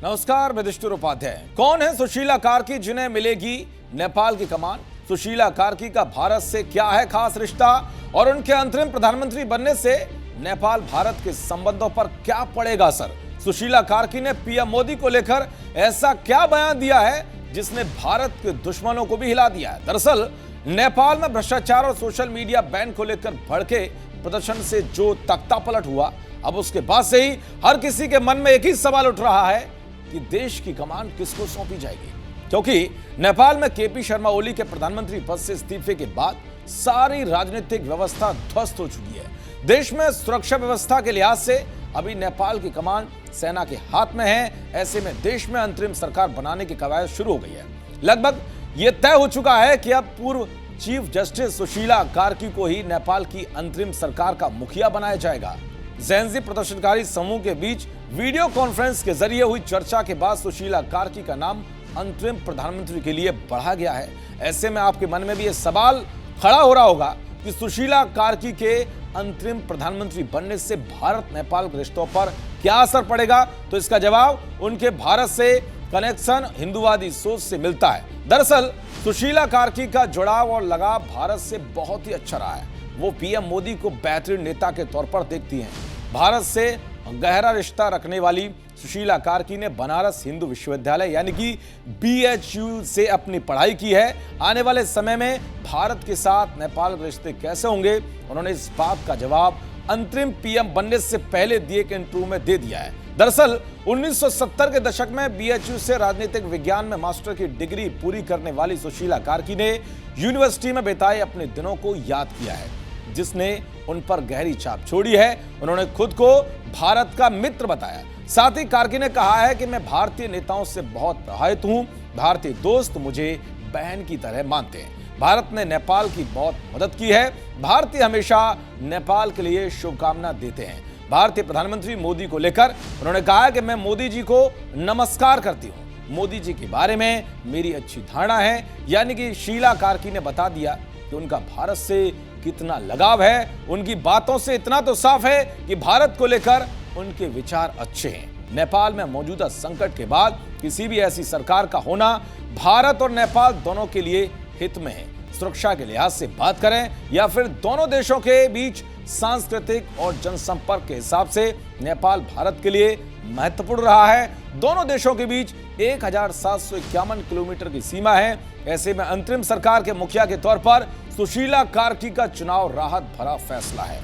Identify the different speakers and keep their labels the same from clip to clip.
Speaker 1: नमस्कार, मैं युधिष्ठिर उपाध्याय। कौन है सुशीला कार्की जिन्हें मिलेगी नेपाल की कमान? सुशीला कार्की का भारत से क्या है खास रिश्ता और उनके अंतरिम प्रधानमंत्री बनने से नेपाल भारत के संबंधों पर क्या पड़ेगा असर? सुशीला कार्की ने पीएम मोदी को लेकर ऐसा क्या बयान दिया है जिसने भारत के दुश्मनों को भी हिला दिया है? दरअसल नेपाल में भ्रष्टाचार और सोशल मीडिया बैन को लेकर भड़के प्रदर्शन से जो तख्ता पलट हुआ, अब उसके बाद से ही हर किसी के मन में एक ही सवाल उठ रहा है कि देश की कमान किसको सौंपी जाएगी, क्योंकि नेपाल में केपी शर्मा ओली के प्रधानमंत्री पद से इस्तीफे के बाद सारी राजनीतिक व्यवस्था ध्वस्त हो चुकी है। देश में सुरक्षा व्यवस्था के लिहाज से अभी नेपाल की कमान सेना के हाथ में है। ऐसे में देश में अंतरिम सरकार बनाने की कवायद शुरू हो गई है। लगभग यह तय हो चुका है कि अब पूर्व चीफ जस्टिस सुशीला कार्की को ही नेपाल की अंतरिम सरकार का मुखिया बनाया जाएगा। जेनजी प्रदर्शनकारी समूह के बीच वीडियो कॉन्फ्रेंस के जरिए हुई चर्चा के बाद सुशीला कार्की का नाम अंतरिम प्रधानमंत्री के लिए बढ़ा गया है। ऐसे में आपके मन में भी यह सवाल खड़ा हो रहा होगा कि सुशीला कार्की के अंतरिम प्रधानमंत्री बनने से भारत नेपाल के रिश्तों पर क्या असर पड़ेगा? तो इसका जवाब उनके भारत से कनेक्शन, हिंदूवादी सोच से मिलता है। दरअसल सुशीला कार्की का जुड़ाव और लगाव भारत से बहुत ही अच्छा रहा है। वो पीएम मोदी को बेहतरीन नेता के तौर पर देखती हैं। भारत से गहरा रिश्ता रखने वाली सुशीला कार्की ने बनारस हिंदू विश्वविद्यालय यानी कि BHU से अपनी पढ़ाई की है। आने वाले समय में भारत के साथ नेपाल के रिश्ते कैसे होंगे, उन्होंने इस बात का जवाब अंतरिम पीएम बनने से पहले दिए एक इंटरव्यू में दे दिया है। दरअसल 1970 के दशक में BHU से राजनीतिक विज्ञान में मास्टर की डिग्री पूरी करने वाली सुशीला कार्की ने यूनिवर्सिटी में बिताए अपने दिनों को याद किया है, जिसने उन पर गहरी छाप छोड़ी है। उन्होंने खुद को भारत का मित्र बताया। साथ ही कार्की ने कहा है कि मैं भारतीय नेताओं से बहुत प्रभावित हूं। भारतीय दोस्त मुझे बहन की तरह मानते हैं। भारत ने नेपाल की बहुत मदद की है। भारतीय हमेशा नेपाल के लिए शुभकामना देते हैं। भारतीय प्रधानमंत्री मोदी को लेकर उन्होंने कहा कि मैं मोदी जी को नमस्कार करती हूं। मोदी जी के बारे में मेरी अच्छी धारणा है। यानी कि शीला कार्की ने बता दिया कि उनका भारत से कितना लगाव है। उनकी बातों से इतना तो साफ है कि भारत को लेकर उनके विचार अच्छे हैं। नेपाल में मौजूदा संकट के बाद किसी भी ऐसी सरकार का होना भारत और नेपाल दोनों के लिए हित में है। सुरक्षा के लिहाज से बात करें या फिर दोनों देशों के बीच सांस्कृतिक और जनसंपर्क के हिसाब से नेपाल भारत के लिए महत्वपूर्ण रहा है। दोनों देशों के बीच 1751 किलोमीटर की सीमा है। ऐसे में अंतरिम सरकार के मुखिया के तौर पर सुशीला कार्की का चुनाव राहत भरा फैसला है।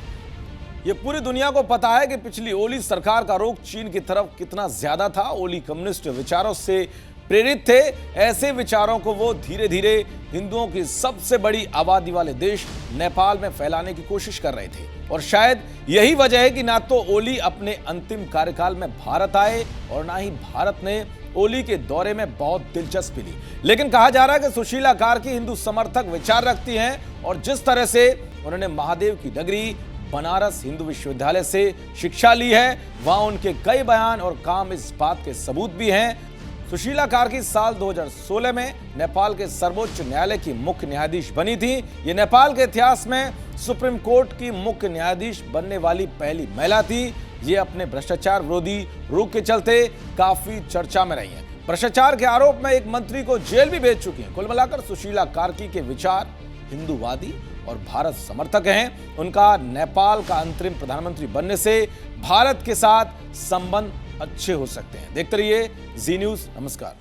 Speaker 1: यह पूरी दुनिया को पता है कि पिछली ओली सरकार का रुख चीन की तरफ कितना ज्यादा था। ओली कम्युनिस्ट विचारों से प्रेरित थे। ऐसे विचारों को वो धीरे धीरे हिंदुओं की सबसे बड़ी आबादी वाले देश नेपाल में फैलाने की कोशिश कर रहे थे, और शायद यही वजह है कि ना तो ओली अपने अंतिम कार्यकाल में भारत आए और ना ही भारत ने ओली के दौरे में बहुत दिलचस्पी ली। लेकिन कहा जा रहा है कि सुशीला कार्की हिंदू समर्थक विचार रखती हैं, और जिस तरह से उन्होंने महादेव की नगरी बनारस हिंदू विश्वविद्यालय से शिक्षा ली है, वहां उनके कई बयान और काम इस बात के सबूत भी हैं। सुशीला कार्की साल 2016 में नेपाल के सर्वोच्च न्यायालय की मुख्य न्यायाधीश बनी थी। ये नेपाल के इतिहास में सुप्रीम कोर्ट की मुख्य न्यायाधीश बनने वाली पहली महिला थी। ये अपने भ्रष्टाचार विरोधी रुख के चलते काफी चर्चा में रही हैं। भ्रष्टाचार के आरोप में एक मंत्री को जेल भी भेज चुकी हैं। कुल मिलाकर सुशीला कार्की के विचार हिंदूवादी और भारत समर्थक हैं। उनका नेपाल का अंतरिम प्रधानमंत्री बनने से भारत के साथ संबंध अच्छे हो सकते हैं। देखते रहिए जी न्यूज़। नमस्कार।